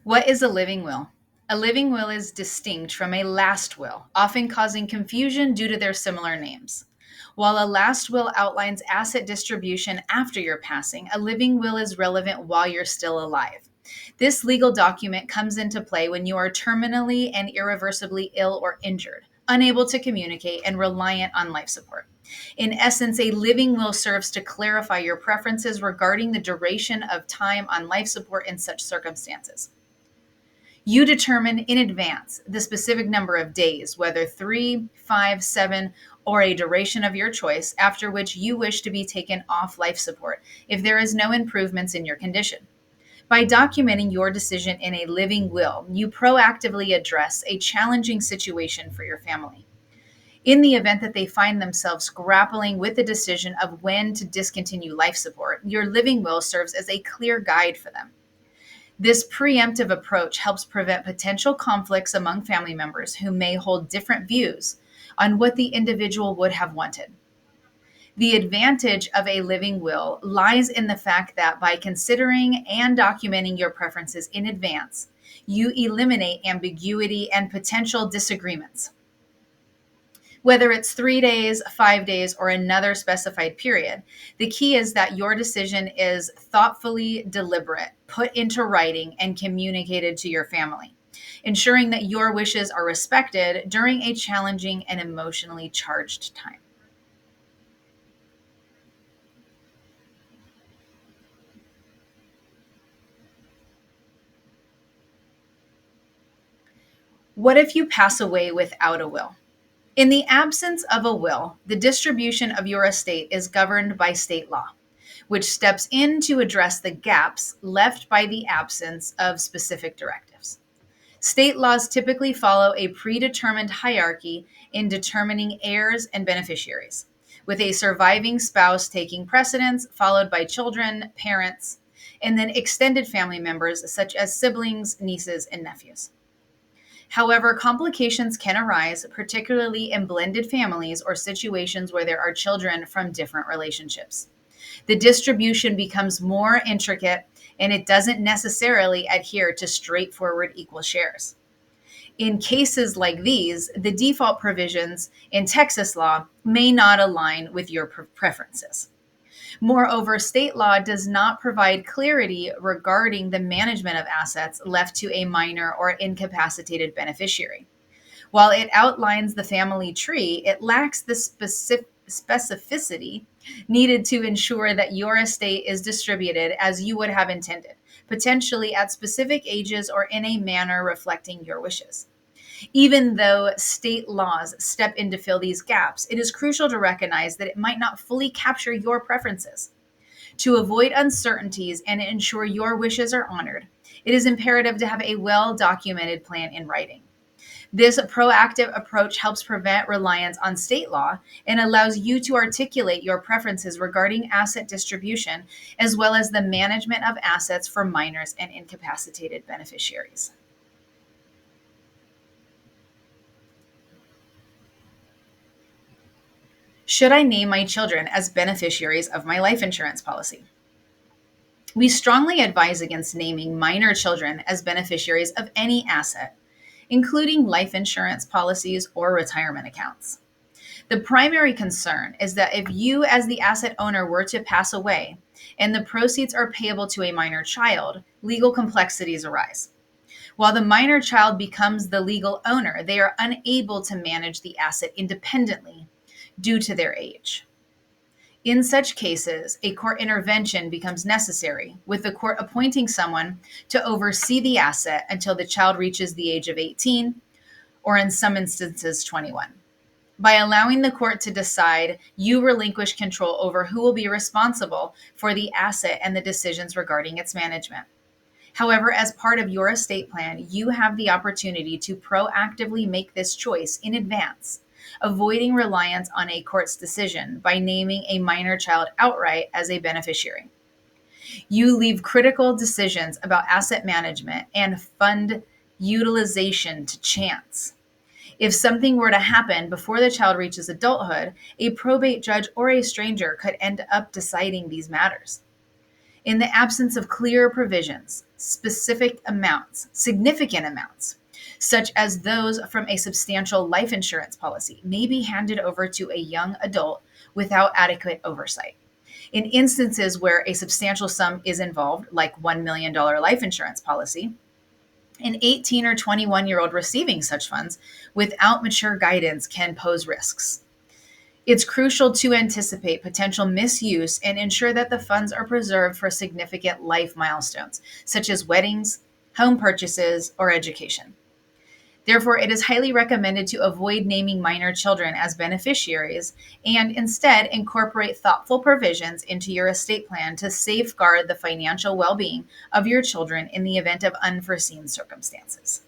What is a living will? A living will is distinct from a last will, often causing confusion due to their similar names. While a last will outlines asset distribution after your passing, a living will is relevant while you're still alive. This legal document comes into play when you are terminally and irreversibly ill or injured, unable to communicate, and reliant on life support. In essence, a living will serves to clarify your preferences regarding the duration of time on life support in such circumstances. You determine in advance the specific number of days, whether 3, 5, 7, or a duration of your choice, after which you wish to be taken off life support if there is no improvements in your condition. By documenting your decision in a living will, you proactively address a challenging situation for your family. In the event that they find themselves grappling with the decision of when to discontinue life support, your living will serves as a clear guide for them. This preemptive approach helps prevent potential conflicts among family members who may hold different views on what the individual would have wanted. The advantage of a living will lies in the fact that by considering and documenting your preferences in advance, you eliminate ambiguity and potential disagreements. Whether it's 3 days, 5 days, or another specified period, the key is that your decision is thoughtfully deliberate, put into writing, and communicated to your family, ensuring that your wishes are respected during a challenging and emotionally charged time. What if you pass away without a will? In the absence of a will, the distribution of your estate is governed by state law, which steps in to address the gaps left by the absence of specific directives. State laws typically follow a predetermined hierarchy in determining heirs and beneficiaries, with a surviving spouse taking precedence, followed by children, parents, and then extended family members such as siblings, nieces, and nephews. However, complications can arise, particularly in blended families or situations where there are children from different relationships. The distribution becomes more intricate and it doesn't necessarily adhere to straightforward equal shares. In cases like these, the default provisions in Texas law may not align with your preferences. Moreover, state law does not provide clarity regarding the management of assets left to a minor or incapacitated beneficiary. While it outlines the family tree, it lacks the specificity needed to ensure that your estate is distributed as you would have intended, potentially at specific ages or in a manner reflecting your wishes. Even though state laws step in to fill these gaps, it is crucial to recognize that it might not fully capture your preferences. To avoid uncertainties and ensure your wishes are honored, it is imperative to have a well documented plan in writing. This proactive approach helps prevent reliance on state law and allows you to articulate your preferences regarding asset distribution, as well as the management of assets for minors and incapacitated beneficiaries. Should I name my children as beneficiaries of my life insurance policy? We strongly advise against naming minor children as beneficiaries of any asset, including life insurance policies or retirement accounts. The primary concern is that if you, as the asset owner, were to pass away and the proceeds are payable to a minor child, legal complexities arise. While the minor child becomes the legal owner, they are unable to manage the asset independently due to their age. In such cases, a court intervention becomes necessary, with the court appointing someone to oversee the asset until the child reaches the age of 18, or in some instances, 21. By allowing the court to decide, you relinquish control over who will be responsible for the asset and the decisions regarding its management. However, as part of your estate plan, you have the opportunity to proactively make this choice in advance, avoiding reliance on a court's decision by naming a minor child outright as a beneficiary. You leave critical decisions about asset management and fund utilization to chance. If something were to happen before the child reaches adulthood, a probate judge or a stranger could end up deciding these matters. In the absence of clear provisions, significant amounts, such as those from a substantial life insurance policy, may be handed over to a young adult without adequate oversight. In instances where a substantial sum is involved, like $1 million life insurance policy, an 18 or 21-year-old receiving such funds without mature guidance can pose risks. It's crucial to anticipate potential misuse and ensure that the funds are preserved for significant life milestones, such as weddings, home purchases, or education. Therefore, it is highly recommended to avoid naming minor children as beneficiaries and instead incorporate thoughtful provisions into your estate plan to safeguard the financial well being of your children in the event of unforeseen circumstances.